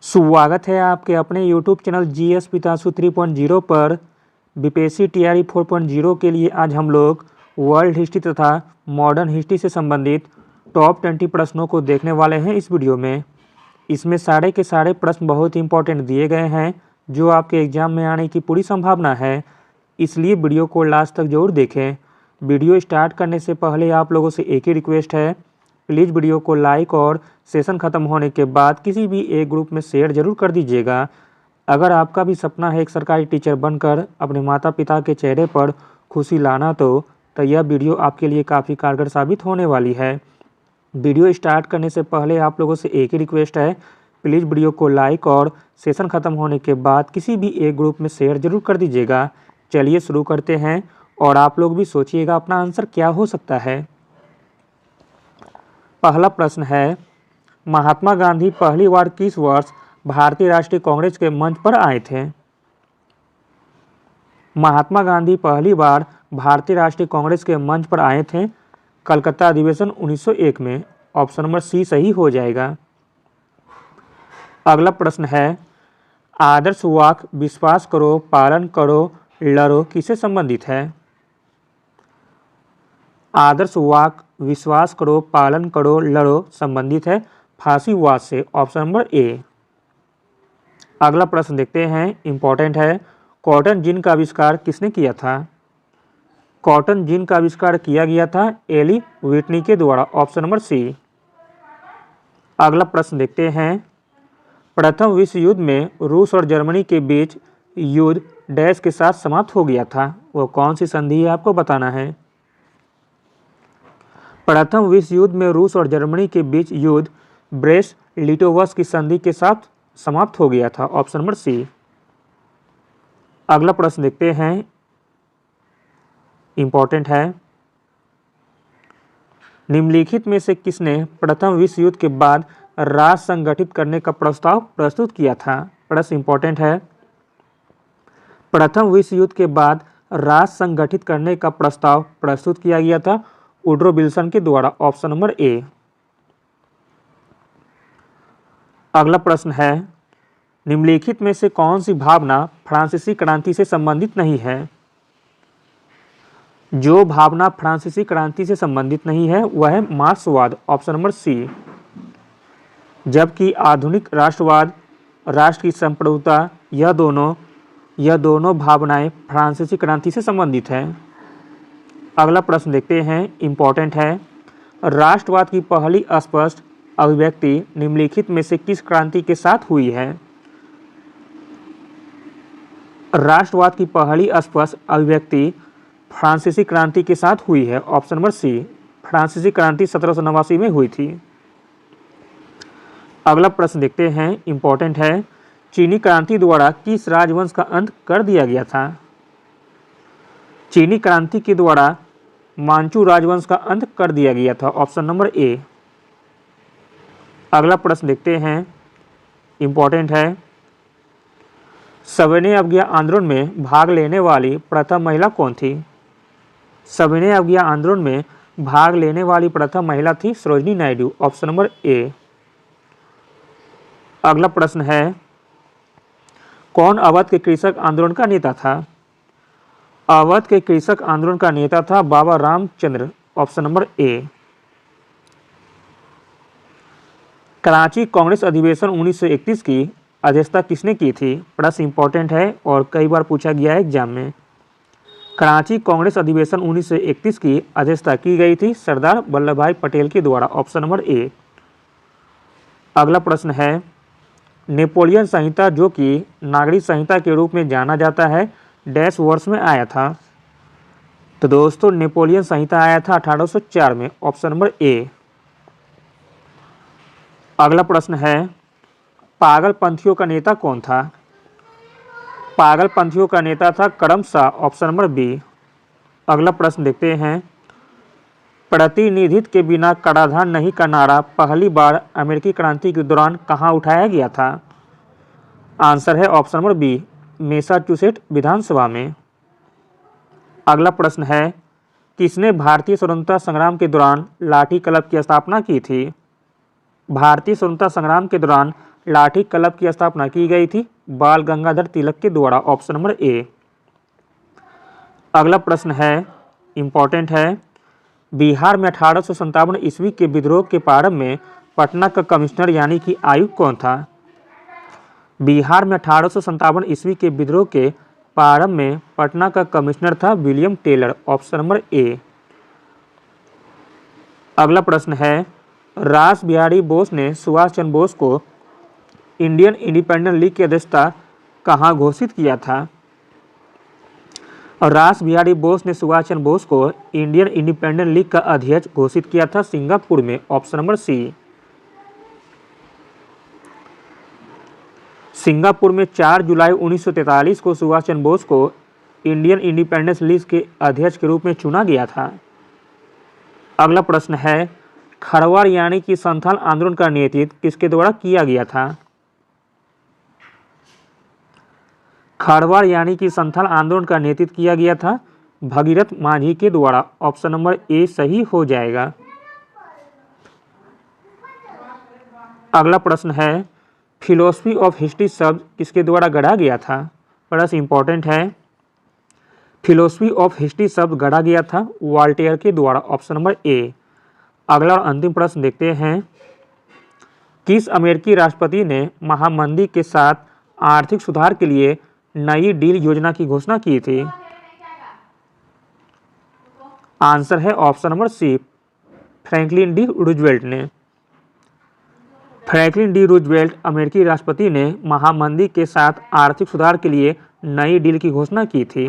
स्वागत है आपके अपने YouTube चैनल जीएस पितासु 3.0 पर। बीपीएससी टीआरई 4.0 के लिए आज हम लोग वर्ल्ड हिस्ट्री तथा मॉडर्न हिस्ट्री से संबंधित टॉप 20 प्रश्नों को देखने वाले हैं इस वीडियो में। इसमें सारे के सारे प्रश्न बहुत इंपॉर्टेंट दिए गए हैं जो आपके एग्जाम में आने की पूरी संभावना है, इसलिए वीडियो को लास्ट तक जरूर देखें। वीडियो स्टार्ट करने से पहले आप लोगों से एक ही रिक्वेस्ट है, प्लीज़ वीडियो को लाइक और सेशन ख़त्म होने के बाद किसी भी एक ग्रुप में शेयर जरूर कर दीजिएगा। अगर आपका भी सपना है एक सरकारी टीचर बनकर अपने माता पिता के चेहरे पर खुशी लाना तो यह वीडियो आपके लिए काफ़ी कारगर साबित होने वाली है। वीडियो स्टार्ट करने से पहले आप लोगों से एक ही रिक्वेस्ट है, प्लीज़ वीडियो को लाइक और सेशन ख़त्म होने के बाद किसी भी एक ग्रुप में शेयर जरूर कर दीजिएगा। चलिए शुरू करते हैं और आप लोग भी सोचिएगा अपना आंसर क्या हो सकता है। पहला प्रश्न है, महात्मा गांधी पहली बार किस वर्ष भारतीय राष्ट्रीय कांग्रेस के मंच पर आए थे? महात्मा गांधी पहली बार भारतीय राष्ट्रीय कांग्रेस के मंच पर आए थे कलकत्ता अधिवेशन 1901 में। ऑप्शन नंबर सी सही हो जाएगा। अगला प्रश्न है, आदर्श वाक्य विश्वास करो, पालन करो, लड़ो किससे संबंधित है? आदर्श वाक्य विश्वास करो, पालन करो, लड़ो संबंधित है फांसीवाद से। Option number A. अगला प्रश्न देखते हैं, इंपॉर्टेंट है। कॉटन जिन का आविष्कार किसने किया था? कॉटन जिन का आविष्कार किया गया था एली व्हिटनी के द्वारा। Option number C. अगला प्रश्न देखते हैं, प्रथम विश्व युद्ध में रूस और जर्मनी के बीच युद्ध डैश के साथ समाप्त हो गया था, वो कौन सी संधि है आपको बताना है। प्रथम विश्व युद्ध में रूस और जर्मनी के बीच युद्ध ब्रेस्ट लिटोवस की संधि के साथ समाप्त हो गया था। Option number C. अगला प्रश्न देखते हैं, इंपॉर्टेंट है। निम्नलिखित में से किसने प्रथम विश्व युद्ध के बाद राष्ट्र संगठित करने का प्रस्ताव प्रस्तुत किया था? प्रश्न इंपॉर्टेंट है। प्रथम विश्व युद्ध के बाद राष्ट्र संगठित करने का प्रस्ताव प्रस्तुत किया गया था वुड्रो विल्सन के द्वारा। Option number A. अगला प्रश्न है, निम्नलिखित में से कौन सी भावना फ्रांसीसी क्रांति से संबंधित नहीं है? जो भावना फ्रांसीसी क्रांति से संबंधित नहीं है वह है मार्क्सवाद। Option number C. जबकि आधुनिक राष्ट्रवाद, राष्ट्र की संप्रभुता, यह दोनों भावनाएं फ्रांसीसी क्रांति से संबंधित हैं। अगला प्रश्न देखते हैं, इंपॉर्टेंट है। राष्ट्रवाद की पहली स्पष्ट अभिव्यक्ति निम्नलिखित में से किस क्रांति के साथ हुई है? राष्ट्रवाद की पहली स्पष्ट अभिव्यक्ति फ्रांसीसी क्रांति के साथ हुई है। Option number C. फ्रांसीसी क्रांति 1789 में हुई थी। अगला प्रश्न देखते हैं, इंपॉर्टेंट है। चीनी क्रांति द्वारा किस राजवंश का अंत कर दिया गया था? चीनी क्रांति के द्वारा मांचू राजवंश का अंत कर दिया गया था। Option number A. अगला प्रश्न देखते हैं, इंपॉर्टेंट है। सविनय अवज्ञा आंदोलन में भाग लेने वाली प्रथम महिला कौन थी? सविनय अवज्ञा आंदोलन में भाग लेने वाली प्रथम महिला थी Sarojini Naidu. Option number A. अगला प्रश्न है, कौन अवध के कृषक आंदोलन का नेता था? अवध के कृषक आंदोलन का नेता था Baba Ramchandra. Option number A. Karachi Congress अधिवेशन 1931 की अध्यक्षता किसने की थी? प्रश्न इंपॉर्टेंट है और कई बार पूछा गया है एग्जाम में। कराची कांग्रेस अधिवेशन 1931 की अध्यक्षता की गई थी सरदार वल्लभ भाई पटेल के द्वारा। Option number A. अगला प्रश्न है, नेपोलियन संहिता जो कि नागरिक संहिता के रूप में जाना जाता है डैश वर्ष में आया था? तो दोस्तों नेपोलियन संहिता आया था 1804 में। Option number A. अगला प्रश्न है, पागलपंथियों का नेता कौन था? पागलपंथियों का नेता था करम शाह। Option number B. अगला प्रश्न देखते हैं, प्रतिनिधित्व के बिना कराधान नहीं का नारा पहली बार अमेरिकी क्रांति के दौरान कहां उठाया गया था? आंसर है ऑप्शन नंबर बी, मैसाचुसेट्स विधानसभा में। अगला प्रश्न है, किसने भारतीय स्वतंत्रता संग्राम के दौरान लाठी क्लब की स्थापना की थी? भारतीय स्वतंत्रता संग्राम के दौरान लाठी क्लब की स्थापना की गई थी? बाल गंगाधर तिलक के द्वारा, ऑप्शन नंबर ए। अगला प्रश्न है, इम्पोर्टेंट है, बिहार में 1857 ईस्वी के विद्रोह के प्रारंभ में पटना का कमिश्नर यानी कि आयुक्त कौन था? बिहार में 1857 ईस्वी के विद्रोह के प्रारंभ में पटना का कमिश्नर था William Taylor, option number A. अगला प्रश्न है, रास बिहारी बोस ने सुभाष चंद्र बोस को इंडियन इंडिपेंडेंट लीग की अध्यक्षता कहाँ घोषित किया था? और रास बिहारी बोस ने सुभाष चंद्र बोस को इंडियन इंडिपेंडेंट लीग का अध्यक्ष घोषित किया था सिंगापुर में, ऑप्शन नंबर सी। सिंगापुर में 4 जुलाई 1943 को सुभाष चंद्र बोस को इंडियन इंडिपेंडेंस लीग के अध्यक्ष के रूप में चुना गया था। अगला प्रश्न है, खरवार यानी कि संथाल आंदोलन का नेतृत्व किसके द्वारा किया गया था? खरवार यानी कि संथाल आंदोलन का नेतृत्व किया गया था भगीरथ मांझी के द्वारा, ऑप्शन नंबर ए सही हो जाएगा। अगला प्रश्न है, फिलोसफी ऑफ हिस्ट्री शब्द किसके द्वारा गढ़ा गया था? प्रश्न इंपॉर्टेंट है, फिलोसफी ऑफ हिस्ट्री शब्द गढ़ा गया था वॉल्टेयर के द्वारा, ऑप्शन नंबर ए। अगला और अंतिम प्रश्न देखते हैं, किस अमेरिकी राष्ट्रपति ने महामंदी के साथ आर्थिक सुधार के लिए नई डील योजना की घोषणा की थी? आंसर है option number C, Franklin D Roosevelt ने। फ्रैंकलिन डी रूजवेल्ट अमेरिकी राष्ट्रपति ने महामंदी के साथ आर्थिक सुधार के लिए नई डील की घोषणा की थी।